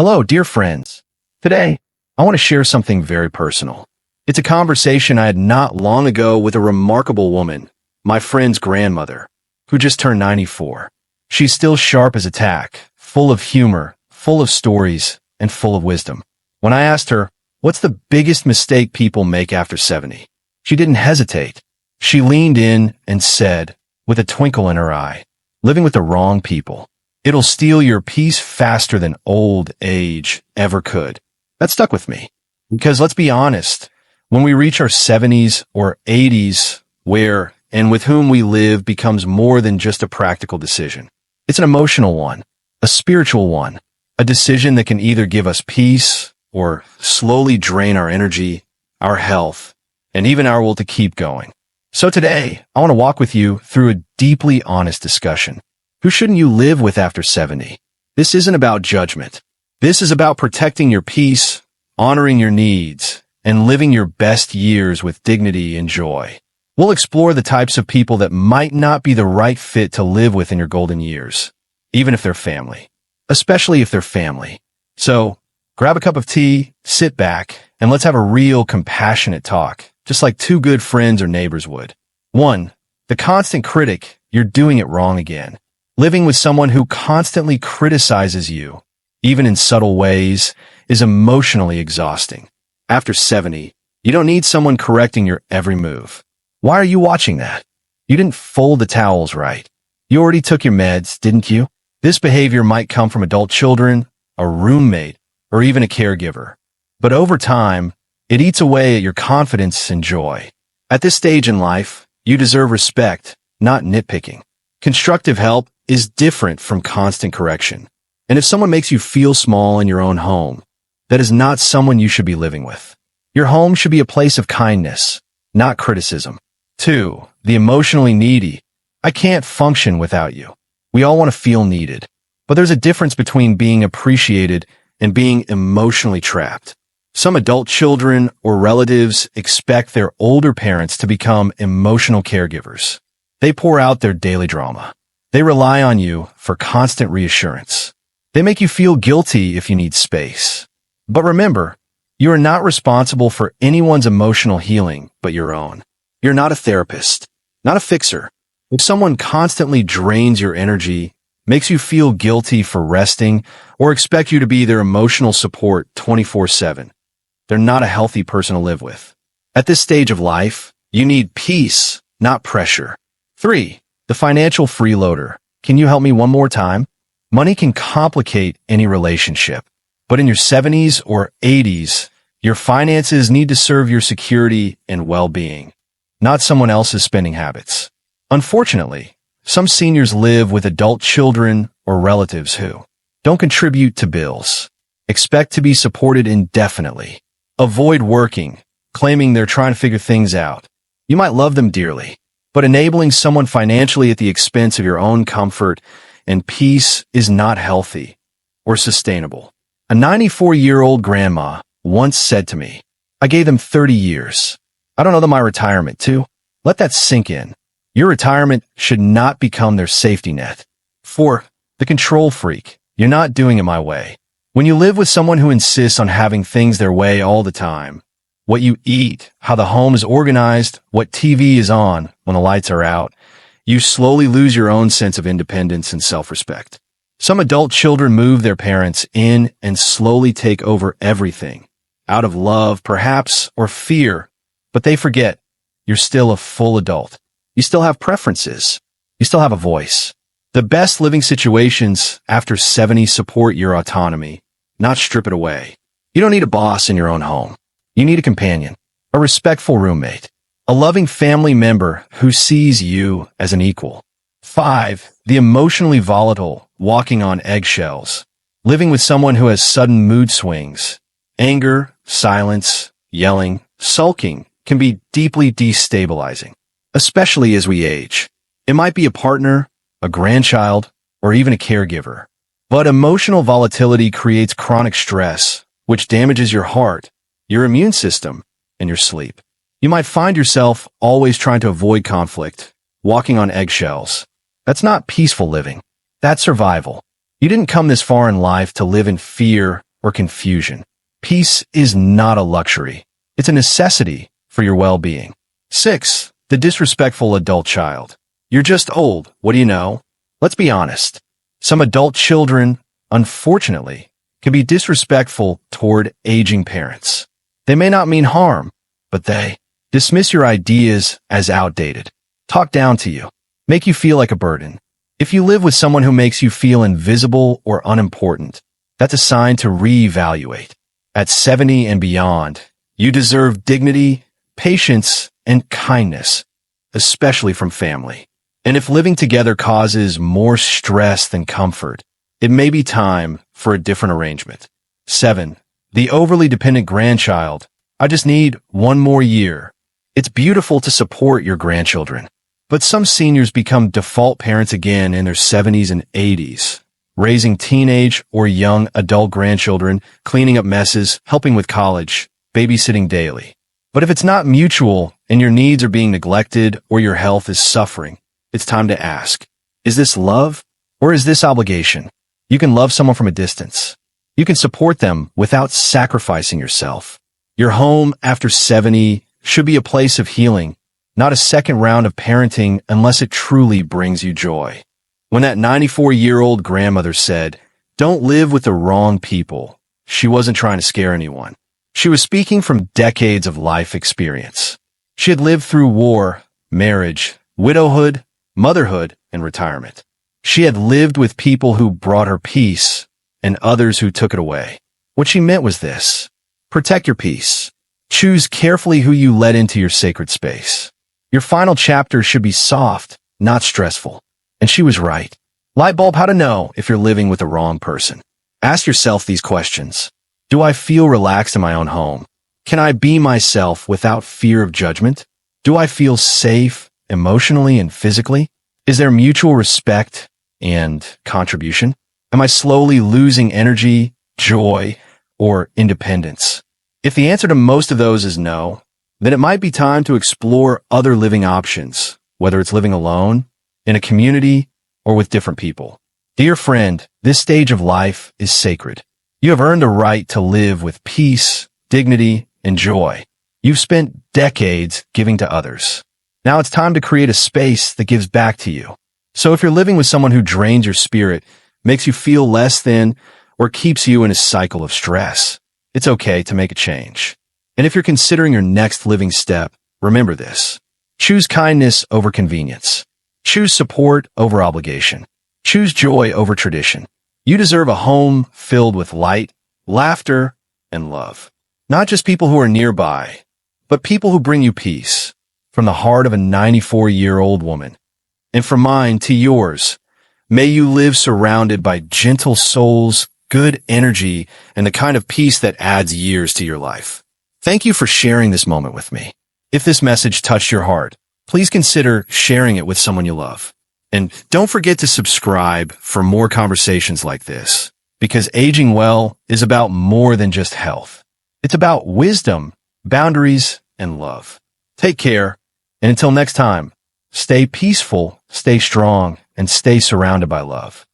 Hello, dear friends. Today, I want to share something very personal. It's a conversation I had not long ago with a remarkable woman, my friend's grandmother, who just turned 94. She's still sharp as a tack, full of humor, full of stories, and full of wisdom. When I asked her, what's the biggest mistake people make after 70? She didn't hesitate. She leaned in and said, with a twinkle in her eye, living with the wrong people. It'll steal your peace faster than old age ever could. That stuck with me. Because let's be honest, when we reach our 70s or 80s, where and with whom we live becomes more than just a practical decision. It's an emotional one, a spiritual one, a decision that can either give us peace or slowly drain our energy, our health, and even our will to keep going. So today, I want to walk with you through a deeply honest discussion. Who shouldn't you live with after 70? This isn't about judgment. This is about protecting your peace, honoring your needs, and living your best years with dignity and joy. We'll explore the types of people that might not be the right fit to live with in your golden years, even if they're family, especially if they're family. So, grab a cup of tea, sit back, and let's have a real compassionate talk, just like two good friends or neighbors would. 1. The constant critic, you're doing it wrong again. Living with someone who constantly criticizes you, even in subtle ways, is emotionally exhausting. After 70, you don't need someone correcting your every move. Why are you watching that? You didn't fold the towels right. You already took your meds, didn't you? This behavior might come from adult children, a roommate, or even a caregiver. But over time, it eats away at your confidence and joy. At this stage in life, you deserve respect, not nitpicking. Constructive help is different from constant correction. And if someone makes you feel small in your own home, that is not someone you should be living with. Your home should be a place of kindness, not criticism. 2. The emotionally needy. I can't function without you. We all want to feel needed. But there's a difference between being appreciated and being emotionally trapped. Some adult children or relatives expect their older parents to become emotional caregivers. They pour out their daily drama. They rely on you for constant reassurance. They make you feel guilty if you need space. But remember, you are not responsible for anyone's emotional healing but your own. You're not a therapist, not a fixer. If someone constantly drains your energy, makes you feel guilty for resting, or expect you to be their emotional support 24/7, they're not a healthy person to live with. At this stage of life, you need peace, not pressure. 3. The financial freeloader. Can you help me one more time? Money can complicate any relationship, but in your 70s or 80s, your finances need to serve your security and well-being, not someone else's spending habits. Unfortunately, some seniors live with adult children or relatives who don't contribute to bills, expect to be supported indefinitely, avoid working, claiming they're trying to figure things out. You might love them dearly, but enabling someone financially at the expense of your own comfort and peace is not healthy or sustainable. A 94-year-old grandma once said to me, I gave them 30 years. I don't owe them my retirement too. Let that sink in. Your retirement should not become their safety net. 4. The control freak. You're not doing it my way. When you live with someone who insists on having things their way all the time, what you eat, how the home is organized, what TV is on when the lights are out, you slowly lose your own sense of independence and self-respect. Some adult children move their parents in and slowly take over everything, out of love, perhaps, or fear, but they forget you're still a full adult. You still have preferences. You still have a voice. The best living situations after 70 support your autonomy, not strip it away. You don't need a boss in your own home. You need a companion, a respectful roommate, a loving family member who sees you as an equal. 5. The emotionally volatile, walking on eggshells. Living with someone who has sudden mood swings. Anger, silence, yelling, sulking can be deeply destabilizing, especially as we age. It might be a partner, a grandchild, or even a caregiver. But emotional volatility creates chronic stress, which damages your heart, your immune system, and your sleep. You might find yourself always trying to avoid conflict, walking on eggshells. That's not peaceful living. That's survival. You didn't come this far in life to live in fear or confusion. Peace is not a luxury. It's a necessity for your well-being. 6. The disrespectful adult child. You're just old. What do you know? Let's be honest. Some adult children, unfortunately, can be disrespectful toward aging parents. They may not mean harm, but they dismiss your ideas as outdated, talk down to you, make you feel like a burden. If you live with someone who makes you feel invisible or unimportant, that's a sign to reevaluate. At 70 and beyond, you deserve dignity, patience, and kindness, especially from family. And if living together causes more stress than comfort, it may be time for a different arrangement. 7. The overly dependent grandchild. I just need one more year. It's beautiful to support your grandchildren, but some seniors become default parents again in their 70s and 80s, raising teenage or young adult grandchildren, cleaning up messes, helping with college, babysitting daily. But if it's not mutual and your needs are being neglected or your health is suffering, it's time to ask, is this love or is this obligation? You can love someone from a distance. You can support them without sacrificing yourself. Your home after 70 should be a place of healing, not a second round of parenting unless it truly brings you joy. When that 94-year-old grandmother said, "Don't live with the wrong people," she wasn't trying to scare anyone. She was speaking from decades of life experience. She had lived through war, marriage, widowhood, motherhood, and retirement. She had lived with people who brought her peace and others who took it away. What she meant was this: protect your peace. Choose carefully who you let into your sacred space. Your final chapter should be soft, not stressful. And she was right. Lightbulb: how to know if you're living with the wrong person. Ask yourself these questions. Do I feel relaxed in my own home? Can I be myself without fear of judgment? Do I feel safe emotionally and physically? Is there mutual respect and contribution? Am I slowly losing energy, joy, or independence? If the answer to most of those is no, then it might be time to explore other living options, whether it's living alone, in a community, or with different people. Dear friend, this stage of life is sacred. You have earned a right to live with peace, dignity, and joy. You've spent decades giving to others. Now it's time to create a space that gives back to you. So if you're living with someone who drains your spirit, makes you feel less than, or keeps you in a cycle of stress, it's okay to make a change. And if you're considering your next living step, remember this: choose kindness over convenience. Choose support over obligation. Choose joy over tradition. You deserve a home filled with light, laughter, and love. Not just people who are nearby, but people who bring you peace. From the heart of a 94-year-old woman. And from mine to yours, may you live surrounded by gentle souls, good energy, and the kind of peace that adds years to your life. Thank you for sharing this moment with me. If this message touched your heart, please consider sharing it with someone you love. And don't forget to subscribe for more conversations like this, because aging well is about more than just health. It's about wisdom, boundaries, and love. Take care, and until next time, stay peaceful, stay strong, and stay surrounded by love.